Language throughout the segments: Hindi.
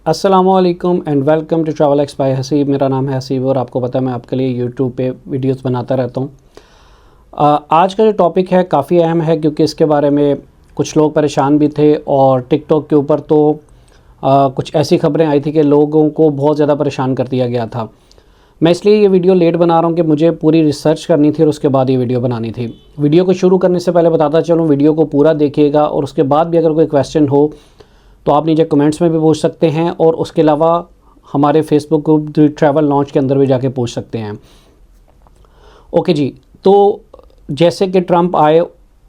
अस्सलामुअलैकुम and welcome to travel X by Haseeb. मेरा नाम है हसीब और आपको पता है मैं आपके लिए यूट्यूब पे वीडियोस बनाता रहता हूँ। आज का जो टॉपिक है काफ़ी अहम है क्योंकि इसके बारे में कुछ लोग परेशान भी थे और टिकटॉक के ऊपर तो कुछ ऐसी खबरें आई थी कि लोगों को बहुत ज़्यादा परेशान कर दिया गया था। मैं इसलिए ये वीडियो लेट बना रहा हूँ कि मुझे पूरी रिसर्च करनी थी और उसके बाद ये वीडियो बनानी थी। वीडियो को शुरू करने से पहले बताता चलूँ, वीडियो को पूरा देखिएगा और उसके बाद भी अगर कोई क्वेश्चन हो तो आप नीचे कमेंट्स में भी पूछ सकते हैं और उसके अलावा हमारे फेसबुक ग्रुप ट्रैवल लॉन्च के अंदर भी जाके पूछ सकते हैं। ओके जी, तो जैसे कि ट्रंप आए,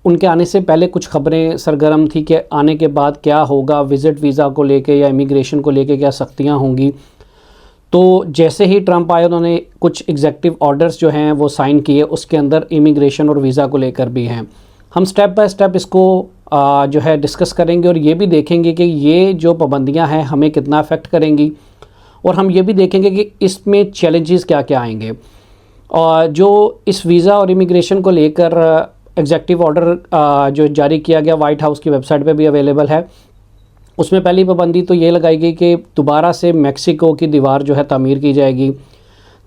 उनके आने से पहले कुछ खबरें सरगर्म थी कि आने के बाद क्या होगा, विज़िट वीज़ा को लेके या इमिग्रेशन को लेके क्या सख्तियां होंगी। तो जैसे ही ट्रंप आए उन्होंने कुछ एग्जेक्टिव ऑर्डर्स जो हैं वो साइन किए, उसके अंदर इमिग्रेशन और वीज़ा को लेकर भी हैं। हम स्टेप बाय स्टेप इसको जो है डिस्कस करेंगे और ये भी देखेंगे कि ये जो पाबंदियां हैं हमें कितना अफेक्ट करेंगी और हम ये भी देखेंगे कि इसमें चैलेंजेस क्या क्या आएंगे। और जो इस वीज़ा और इमिग्रेशन को लेकर एग्जेक्टिव ऑर्डर जो जारी किया गया, वाइट हाउस की वेबसाइट पे भी अवेलेबल है। उसमें पहली पाबंदी तो ये लगाई गई कि दोबारा से मेक्सिको की दीवार जो है तामीर की जाएगी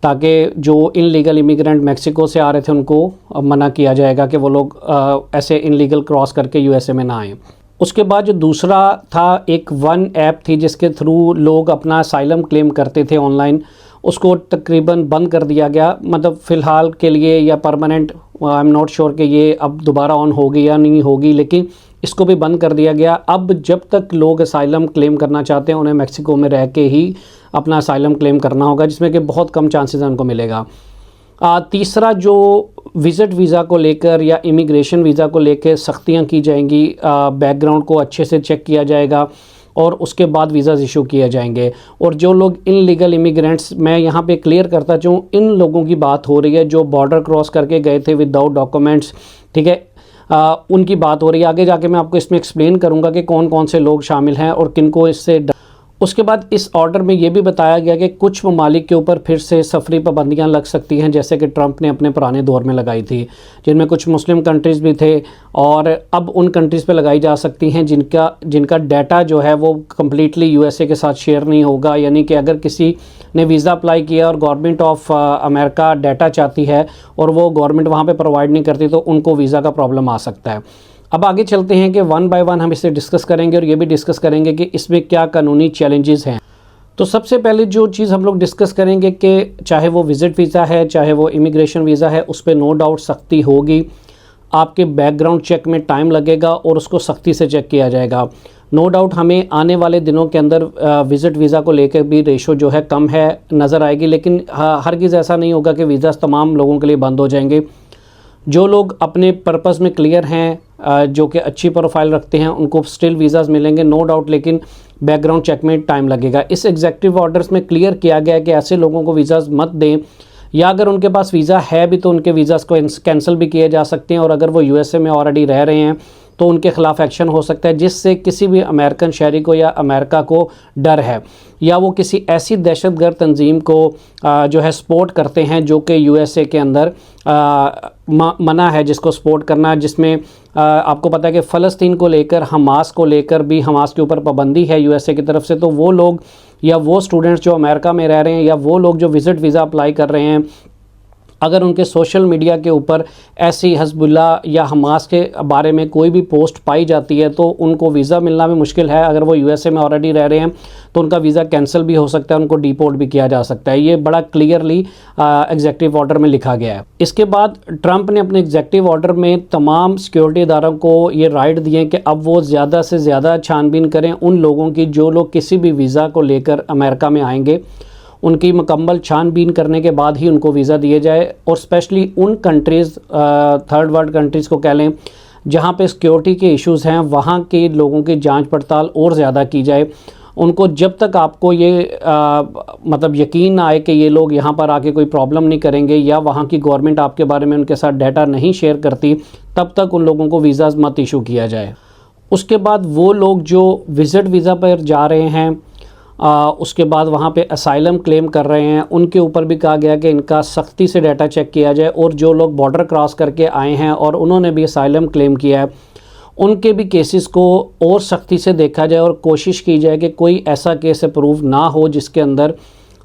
ताकि जो इनलीगल इमिग्रेंट मेक्सिको से आ रहे थे उनको मना किया जाएगा कि वो लोग ऐसे इनलीगल क्रॉस करके यूएसए में ना आएँ। उसके बाद जो दूसरा था, एक वन ऐप थी जिसके थ्रू लोग अपना असाइलम क्लेम करते थे ऑनलाइन, उसको तकरीबन बंद कर दिया गया। मतलब फ़िलहाल के लिए या permanent I am not sure कि ये अब दोबारा ऑन होगी या नहीं होगी, लेकिन इसको भी बंद कर दिया गया। अब जब तक लोग असाइलम क्लेम करना चाहते हैं उन्हें मेक्सिको में रह के ही अपना असाइलम क्लेम करना होगा, जिसमें कि बहुत कम चांसेस उनको मिलेगा। तीसरा, जो विज़िट वीज़ा को लेकर या इमिग्रेशन वीज़ा को लेकर सख्तियां की जाएंगी, बैकग्राउंड को अच्छे से चेक किया जाएगा और उसके बाद वीज़ाज़ इशू किए जाएंगे। और जो लोग इनलीगल इमिग्रेंट्स, मैं यहाँ पे क्लियर करता चाहूँ, इन लोगों की बात हो रही है जो बॉर्डर क्रॉस करके गए थे विदाउट डॉक्यूमेंट्स, ठीक है, उनकी बात हो रही है। आगे जाके मैं आपको इसमें एक्सप्लेन करूँगा कि कौन कौन से लोग शामिल हैं और किन को इससे। उसके बाद इस ऑर्डर में ये भी बताया गया कि कुछ ममालिक के ऊपर फिर से सफरी पाबंदियां लग सकती हैं, जैसे कि ट्रंप ने अपने पुराने दौर में लगाई थी, जिनमें कुछ मुस्लिम कंट्रीज़ भी थे और अब उन कंट्रीज़ पे लगाई जा सकती हैं जिनका डाटा जो है वो कम्प्लीटली यूएसए के साथ शेयर नहीं होगा। यानी कि अगर किसी ने वीज़ा अप्लाई किया और गवर्नमेंट ऑफ अमेरिका डाटा चाहती है और वो गवर्नमेंट वहाँ पर प्रोवाइड नहीं करती तो उनको वीज़ा का प्रॉब्लम आ सकता है। अब आगे चलते हैं कि वन बाय वन हम इसे डिस्कस करेंगे और ये भी डिस्कस करेंगे कि इसमें क्या कानूनी चैलेंजेस हैं। तो सबसे पहले जो चीज़ हम लोग डिस्कस करेंगे कि चाहे वो विज़िट वीज़ा है चाहे वो इमिग्रेशन वीज़ा है, उस पर नो डाउट सख्ती होगी। आपके बैकग्राउंड चेक में टाइम लगेगा और उसको सख्ती से चेक किया जाएगा। नो डाउट हमें आने वाले दिनों के अंदर विज़िट वीज़ा को लेकर भी रेशो जो है कम है नज़र आएगी, लेकिन हरगिज़ ऐसा नहीं होगा कि वीज़ा तमाम लोगों के लिए बंद हो जाएंगे। जो लोग अपने पर्पस में क्लियर हैं, जो कि अच्छी प्रोफाइल रखते हैं, उनको स्टिल वीज़ाज़ मिलेंगे नो डाउट, लेकिन बैकग्राउंड चेक में टाइम लगेगा। इस एग्जेक्टिव ऑर्डर्स में क्लियर किया गया है कि ऐसे लोगों को वीज़ाज़ मत दें, या अगर उनके पास वीज़ा है भी तो उनके वीज़ाज़ को कैंसिल भी किए जा सकते हैं। और अगर वो यूएसए में ऑलरेडी रह रहे हैं तो उनके ख़िलाफ़ एक्शन हो सकता है, जिससे किसी भी अमेरिकन शहरी को या अमेरिका को डर है या वो किसी ऐसी दहशतगर्द तंजीम को जो है सपोर्ट करते हैं जो कि यूएसए के अंदर मना है जिसको सपोर्ट करना, जिसमें आपको पता है कि फ़लस्तीन को लेकर, हमास को लेकर भी, हमास के ऊपर पाबंदी है यूएसए की तरफ से। तो वो लोग या वो स्टूडेंट्स जो अमेरिका में रह रहे हैं या वो लोग जो विज़िट वीज़ा अप्लाई कर रहे हैं, अगर उनके सोशल मीडिया के ऊपर ऐसी हिज़्बुल्लाह या हमास के बारे में कोई भी पोस्ट पाई जाती है तो उनको वीज़ा मिलना भी मुश्किल है। अगर वो यूएसए में ऑलरेडी रह रहे हैं तो उनका वीज़ा कैंसिल भी हो सकता है, उनको डिपोर्ट भी किया जा सकता है। ये बड़ा क्लियरली एग्जेक्टिव ऑर्डर में लिखा गया है। इसके बाद ट्रंप ने अपने एग्जेक्टिव ऑर्डर में तमाम सिक्योरिटी इदारों को ये राइट दिए कि अब वो ज़्यादा से ज़्यादा छानबीन करें उन लोगों की जो लोग किसी भी वीज़ा को लेकर अमेरिका में आएंगे। उनकी मुकम्मल छानबीन करने के बाद ही उनको वीज़ा दिए जाए और स्पेशली उन कंट्रीज़, थर्ड वर्ल्ड कंट्रीज़ को कह लें, जहाँ पे सिक्योरिटी के इश्यूज़ हैं, वहाँ के लोगों की जांच पड़ताल और ज़्यादा की जाए। उनको जब तक आपको ये मतलब यकीन ना आए कि ये लोग यहाँ पर आके कोई प्रॉब्लम नहीं करेंगे या वहाँ की गवर्नमेंट आपके बारे में उनके साथ डाटा नहीं शेयर करती, तब तक उन लोगों को वीज़ाज़ मत इशू किया जाए। उसके बाद वो लोग जो विज़िट वीज़ा पर जा रहे हैं, उसके बाद वहाँ पे असाइलम क्लेम कर रहे हैं, उनके ऊपर भी कहा गया कि इनका सख्ती से डाटा चेक किया जाए। और जो लोग बॉर्डर क्रॉस करके आए हैं और उन्होंने भी असाइलम क्लेम किया है, उनके भी केसेस को और सख्ती से देखा जाए और कोशिश की जाए कि कोई ऐसा केस अप्रूव ना हो जिसके अंदर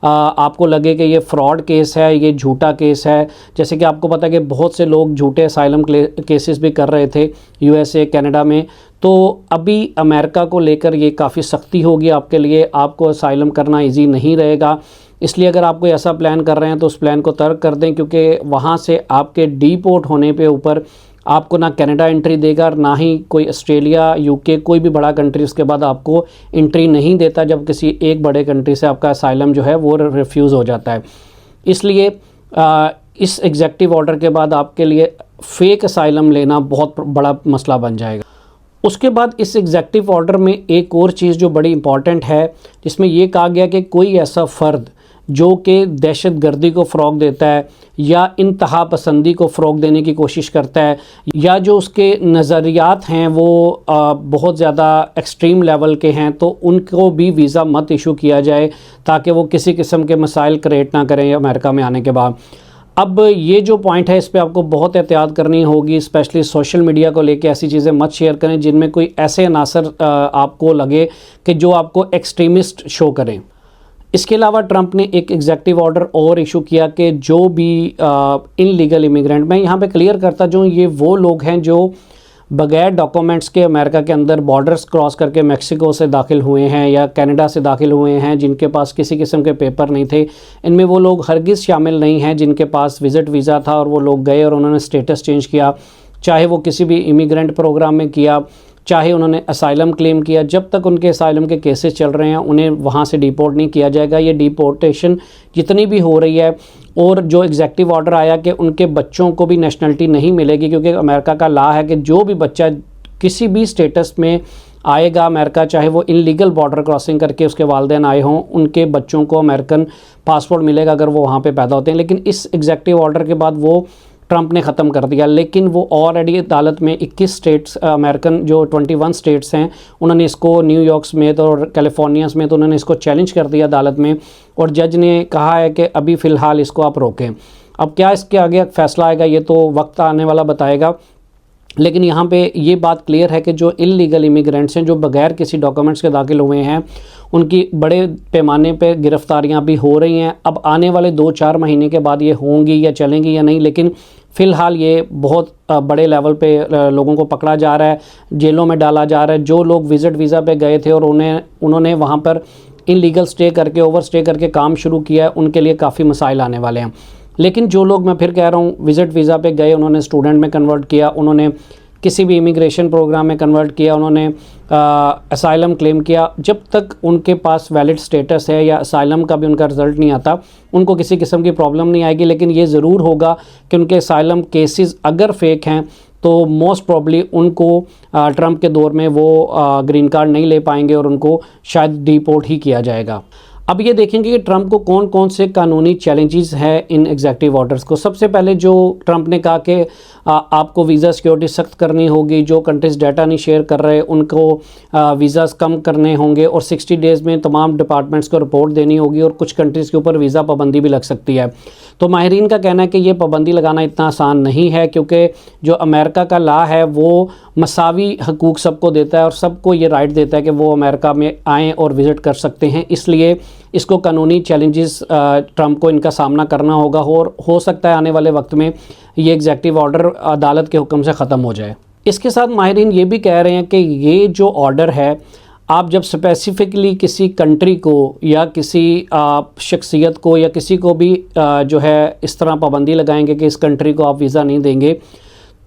आपको लगे कि ये फ्रॉड केस है, ये झूठा केस है। जैसे कि आपको पता है कि बहुत से लोग झूठे असाइलम केसेस भी कर रहे थे यूएसए, कनाडा में। तो अभी अमेरिका को लेकर ये काफ़ी सख्ती होगी आपके लिए, आपको असाइलम करना इजी नहीं रहेगा। इसलिए अगर आप कोई ऐसा प्लान कर रहे हैं तो उस प्लान को तर्क कर दें, क्योंकि वहाँ से आपके डीपोर्ट होने पे ऊपर आपको ना कनाडा एंट्री देगा, ना ही कोई ऑस्ट्रेलिया, यूके, कोई भी बड़ा कंट्री उसके बाद आपको एंट्री नहीं देता जब किसी एक बड़े कंट्री से आपका असाइलम जो है वो रिफ्यूज़ हो जाता है। इसलिए इस एग्जेक्टिव ऑर्डर के बाद आपके लिए फ़ेक असाइलम लेना बहुत बड़ा मसला बन जाएगा। उसके बाद इस एग्जेक्टिव ऑर्डर में एक और चीज़ जो बड़ी इंपॉर्टेंट है, जिसमें ये कहा गया कि कोई ऐसा फ़र्द जो कि दहशतगर्दी को फ़रोग़ देता है या इंतहा पसंदी को फ़रोग़ देने की कोशिश करता है, या जो उसके नज़रियात हैं वो बहुत ज़्यादा एक्सट्रीम लेवल के हैं, तो उनको भी वीज़ा मत इशू किया जाए ताकि वो किसी किस्म के मसाइल क्रिएट ना करें अमेरिका में आने के बाद। अब ये जो पॉइंट है इस पे आपको बहुत एहतियात करनी होगी, स्पेशली सोशल मीडिया को लेके ऐसी चीज़ें मत शेयर करें जिनमें कोई ऐसे अनासर आपको लगे कि जो आपको एक्सट्रीमिस्ट शो करें। इसके अलावा ट्रंप ने एक एग्जेक्टिव ऑर्डर और इशू किया कि जो भी इनलीगल इमिग्रेंट, मैं यहाँ पे क्लियर करता जाऊँ, ये वो लोग हैं जो बगैर डॉक्यूमेंट्स के अमेरिका के अंदर बॉर्डर्स क्रॉस करके मेक्सिको से दाखिल हुए हैं या कनाडा से दाखिल हुए हैं, जिनके पास किसी किस्म के पेपर नहीं थे। इनमें वो लोग हरगिज़ शामिल नहीं हैं जिनके पास विज़िट वीज़ा था और वो लोग गए और उन्होंने स्टेटस चेंज किया, चाहे वो किसी भी इमिग्रेंट प्रोग्राम में किया, चाहे उन्होंने असाइलम क्लेम किया। जब तक उनके असाइलम के केसेस चल रहे हैं उन्हें वहाँ से डिपोर्ट नहीं किया जाएगा। ये डिपोर्टेशन जितनी भी हो रही है, और जो एग्जेक्टिव ऑर्डर आया कि उनके बच्चों को भी नेशनलिटी नहीं मिलेगी, क्योंकि अमेरिका का लॉ है कि जो भी बच्चा किसी भी स्टेटस में आएगा अमेरिका, चाहे वो इनलीगल बॉर्डर क्रॉसिंग करके उसके वालिदैन आए हों, उनके बच्चों को अमेरिकन पासपोर्ट मिलेगा अगर वो वहाँ पे पैदा होते हैं। लेकिन इस एग्जेक्टिव ऑर्डर के बाद वो ट्रंप ने ख़त्म कर दिया, लेकिन वो ऑलरेडी अदालत में 21 स्टेट्स, अमेरिकन जो 21 स्टेट्स हैं, उन्होंने इसको न्यूयॉर्क समेत और कैलिफोर्निया समेत तो उन्होंने इसको चैलेंज कर दिया अदालत में, और जज ने कहा है कि अभी फ़िलहाल इसको आप रोकें। अब क्या इसके आगे फैसला आएगा ये तो वक्त आने वाला बताएगा, लेकिन यहाँ पे ये बात क्लियर है कि जो इल्लीगल इमिग्रेंट्स हैं, जो बगैर किसी डॉक्यूमेंट्स के दाखिल हुए हैं, उनकी बड़े पैमाने पे गिरफ्तारियाँ भी हो रही हैं। अब आने वाले 2-4 महीने के बाद ये होंगी या चलेंगी या नहीं, लेकिन फ़िलहाल ये बहुत बड़े लेवल पे लोगों को पकड़ा जा रहा है, जेलों में डाला जा रहा है। जो लोग विज़िट वीज़ा पे गए थे और उन्होंने वहाँ पर इल्लीगल स्टे करके, ओवर स्टे करके काम शुरू किया है, उनके लिए काफ़ी मसाइल आने वाले हैं। लेकिन जो लोग, मैं फिर कह रहा हूँ, विज़िट वीज़ा पे गए, उन्होंने स्टूडेंट में कन्वर्ट किया, उन्होंने किसी भी इमिग्रेशन प्रोग्राम में कन्वर्ट किया, उन्होंने असाइलम क्लेम किया, जब तक उनके पास वैलिड स्टेटस है या असाइलम का भी उनका रिज़ल्ट नहीं आता, उनको किसी किस्म की प्रॉब्लम नहीं आएगी। लेकिन ये ज़रूर होगा कि उनके असाइलम केसेस अगर फेक हैं तो मोस्ट प्रॉब्ली उनको ट्रंप के दौर में वो ग्रीन कार्ड नहीं ले पाएंगे और उनको शायद डिपोर्ट ही किया जाएगा। अब ये देखेंगे कि ट्रंप को कौन कौन से कानूनी चैलेंजेस हैं इन एग्जेक्टिव ऑर्डर्स को। सबसे पहले जो ट्रंप ने कहा कि आपको वीज़ा सिक्योरिटी सख्त करनी होगी, जो कंट्रीज़ डाटा नहीं शेयर कर रहे उनको वीज़ास कम करने होंगे, और 60 डेज़ में तमाम डिपार्टमेंट्स को रिपोर्ट देनी होगी, और कुछ कंट्रीज़ के ऊपर वीज़ा पाबंदी भी लग सकती है। तो माहिरीन का कहना है कि ये पाबंदी लगाना इतना आसान नहीं है, क्योंकि जो अमेरिका का लॉ है वो मसावी हकूक़ सबको देता है और सबको ये राइट देता है कि वो अमेरिका में आएँ और विज़िट कर सकते हैं। इसलिए इसको कानूनी चैलेंजेस ट्रंप को इनका सामना करना होगा, और हो सकता है आने वाले वक्त में ये एग्जेक्टिव ऑर्डर अदालत के हुक्म से ख़त्म हो जाए। इसके साथ माहिरीन ये भी कह रहे हैं कि ये जो ऑर्डर है, आप जब स्पेसिफ़िकली किसी कंट्री को या किसी शख्सियत को या किसी को भी जो है इस तरह पाबंदी लगाएंगे कि इस कंट्री को आप वीज़ा नहीं देंगे,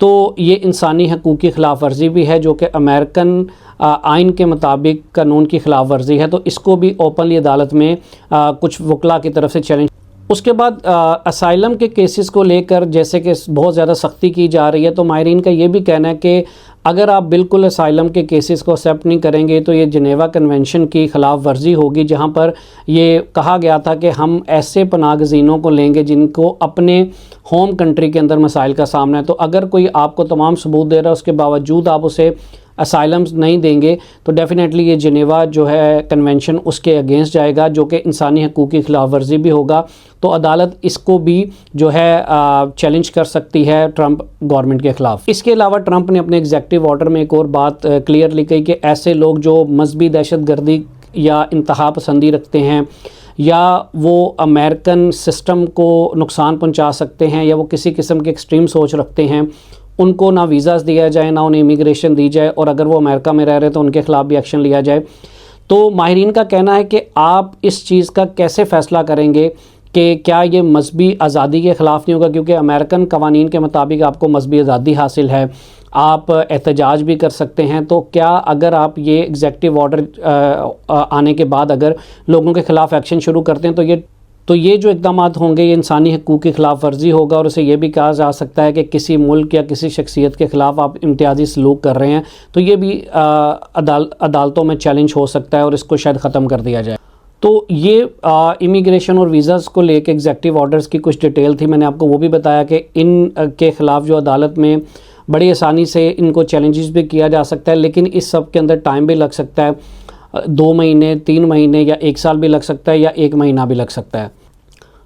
तो ये इंसानी हकूक़ की ख़िलाफ़ वर्जी भी है, जो कि अमेरिकन आइन के मुताबिक कानून की ख़िलाफ़ वर्जी है। तो इसको भी ओपनली अदालत में कुछ वकला की तरफ से चैलेंज। उसके बाद असाइलम के केसेस को लेकर जैसे कि बहुत ज़्यादा सख्ती की जा रही है, तो माहिरीन का ये भी कहना है कि अगर आप बिल्कुल असाइलम के केसेस को एक्सेप्ट नहीं करेंगे तो ये जिनेवा कन्वेंशन की ख़िलाफ़ वर्जी होगी, जहाँ पर ये कहा गया था कि हम ऐसे पनाहगज़ीनों को लेंगे जिनको अपने होम कंट्री के अंदर मसाइल का सामना है। तो अगर कोई आपको तमाम सबूत दे रहा है, उसके बावजूद आप उसे असाइलम्स नहीं देंगे तो डेफ़िनेटली ये जिनेवा जो है कन्वेंशन उसके अगेंस्ट जाएगा, जो कि इंसानी हकूक़ की खिलाफ वर्जी भी होगा। तो अदालत इसको भी जो है चैलेंज कर सकती है ट्रंप गवर्नमेंट के ख़िलाफ़। इसके अलावा ट्रंप ने अपने एग्जेक्टिव ऑर्डर में एक और बात क्लियरली कही कि ऐसे लोग जो मजहबी दहशतगर्दी या इंतहा पसंदी रखते हैं या वो अमेरिकन सिस्टम को नुकसान पहुंचा सकते हैं या वो किसी किस्म की एक्सट्रीम सोच रखते हैं, उनको ना वीज़ाज़ दिया जाए, ना उन्हें इमिग्रेशन दी जाए, और अगर वो अमेरिका में रह रहे तो उनके ख़िलाफ़ भी एक्शन लिया जाए। तो माहिरीन का कहना है कि आप इस चीज़ का कैसे फ़ैसला करेंगे कि क्या ये मजहबी आज़ादी के ख़िलाफ़ नहीं होगा, क्योंकि अमेरिकन कवानीन के मुताबिक आपको मजहबी आज़ादी हासिल है, आप एहतजाज भी कर सकते हैं। तो क्या अगर आप ये एग्जेक्टिव ऑर्डर आने के बाद अगर लोगों के ख़िलाफ़ एक्शन शुरू करते हैं तो ये जो इक़दाम होंगे ये इंसानी हकूक़ की खिलाफ वर्जी होगा, और उसे ये भी कहा जा सकता है कि किसी मुल्क या किसी शख्सियत के ख़िलाफ़ आप इम्तियाज़ी सलूक कर रहे हैं तो ये भी अदालतों में चैलेंज हो सकता है और इसको शायद ख़त्म कर दिया जाए। तो ये इमिग्रेशन और वीज़ाज़ को लेकर एग्जेक्टिव ऑर्डर्स की कुछ डिटेल थी, मैंने आपको वो भी बताया कि इन के ख़िलाफ़ जो अदालत में बड़ी आसानी से इनको चैलेंजेस भी किया जा सकता है, लेकिन इस सब के अंदर टाइम भी लग सकता है, 2 महीने 3 महीने या 1 साल भी लग सकता है या 1 महीना भी लग सकता है।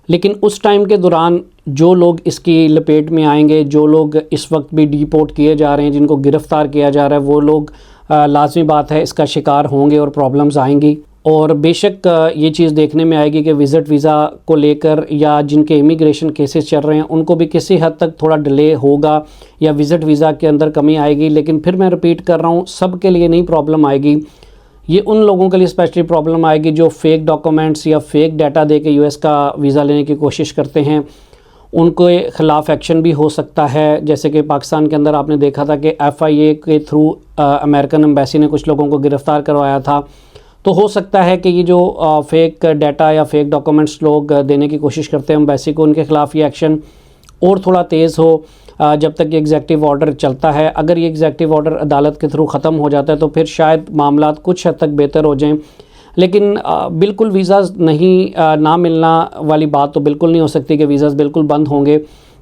लेकिन उस टाइम के दौरान जो लोग इसकी लपेट में आएंगे, जो लोग इस वक्त भी डिपोर्ट किए जा रहे हैं, जिनको गिरफ़्तार किया जा रहा है, वो लोग लाजमी बात है इसका शिकार होंगे और प्रॉब्लम्स आएंगी। और बेशक ये चीज़ देखने में आएगी कि विज़िट वीज़ा को लेकर या जिनके इमिग्रेशन केसेस चल रहे हैं उनको भी किसी हद तक थोड़ा डिले होगा या विज़िट वीज़ा के अंदर कमी आएगी। लेकिन फिर मैं रिपीट कर रहा हूँ, सब के लिए नहीं प्रॉब्लम आएगी, ये उन लोगों के लिए स्पेशली प्रॉब्लम आएगी जो फेक डॉक्यूमेंट्स या फेक डाटा दे के यूएस का वीज़ा लेने की कोशिश करते हैं, उनके ख़िलाफ़ एक्शन भी हो सकता है। जैसे कि पाकिस्तान के अंदर आपने देखा था कि FIA के थ्रू अमेरिकन एम्बेसी ने कुछ लोगों को गिरफ़्तार करवाया था। तो हो सकता है कि ये जो फेक डाटा या फेक डॉक्यूमेंट्स लोग देने की कोशिश करते हैं एम्बेसी को, उनके ख़िलाफ़ ये एक्शन और थोड़ा तेज़ हो जब तक ये एग्जेक्टिव ऑर्डर चलता है। अगर ये एग्जेक्टिव ऑर्डर अदालत के थ्रू ख़त्म हो जाता है तो फिर शायद मामला कुछ हद तक बेहतर हो जाएं, लेकिन बिल्कुल वीज़ाज़ नहीं ना मिलना वाली बात तो बिल्कुल नहीं हो सकती कि वीज़ाज़ बिल्कुल बंद होंगे,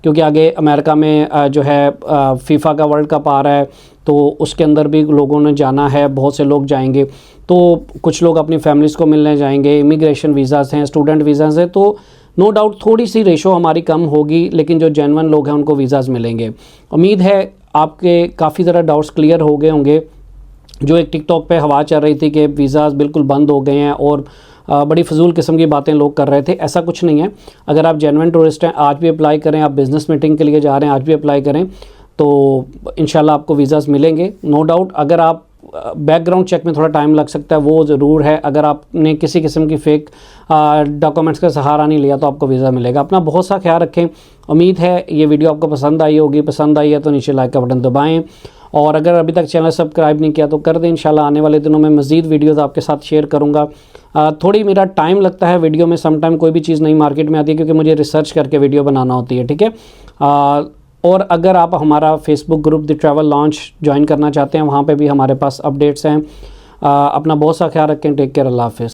क्योंकि आगे अमेरिका में जो है फीफा का वर्ल्ड कप आ रहा है तो उसके अंदर भी लोगों ने जाना है, बहुत से लोग जाएंगे, तो कुछ लोग अपनी फैमिलीज़ को मिलने जाएंगे, इमिग्रेशन वीज़ाज़ हैं, स्टूडेंट वीज़ाज़ हैं, तो नो डाउट थोड़ी सी रेशो हमारी कम होगी, लेकिन जो जेन्युइन लोग हैं उनको वीज़ाज़ मिलेंगे। उम्मीद है आपके काफ़ी ज़रा डाउट्स क्लियर हो गए होंगे। जो एक टिकटॉक पे हवा चल रही थी कि वीज़ाज़ बिल्कुल बंद हो गए हैं और बड़ी फजूल किस्म की बातें लोग कर रहे थे, ऐसा कुछ नहीं है। अगर आप जेन्युइन टूरिस्ट हैं आज भी अप्लाई करें, आप बिज़नेस मीटिंग के लिए जा रहे हैं आज भी अप्लाई करें, तो इंशाल्लाह आपको वीज़ाज़ मिलेंगे नो डाउट। अगर आप बैकग्राउंड चेक में थोड़ा टाइम लग सकता है, वो ज़रूर है। अगर आपने किसी किस्म की फ़ेक डॉक्यूमेंट्स का सहारा नहीं लिया तो आपको वीज़ा मिलेगा। अपना बहुत सा ख्याल रखें। उम्मीद है ये वीडियो आपको पसंद आई होगी। पसंद आई है तो नीचे लाइक का बटन दबाएं, और अगर अभी तक चैनल सब्सक्राइब नहीं किया तो कर दें। इंशाल्लाह आने वाले दिनों में मज़ीद वीडियोज़ आपके साथ शेयर करूँगा। थोड़ी मेरा टाइम लगता है वीडियो में, समटाइम कोई भी चीज़ नई मार्केट में आती है क्योंकि मुझे रिसर्च करके वीडियो बनाना होती है, ठीक है। और अगर आप हमारा Facebook group the travel launch join करना चाहते हैं, वहाँ पे भी हमारे पास अपडेट्स हैं। अपना बहुत सा ख्याल रखें। टेक केयर, अल्लाह हाफ़िज़।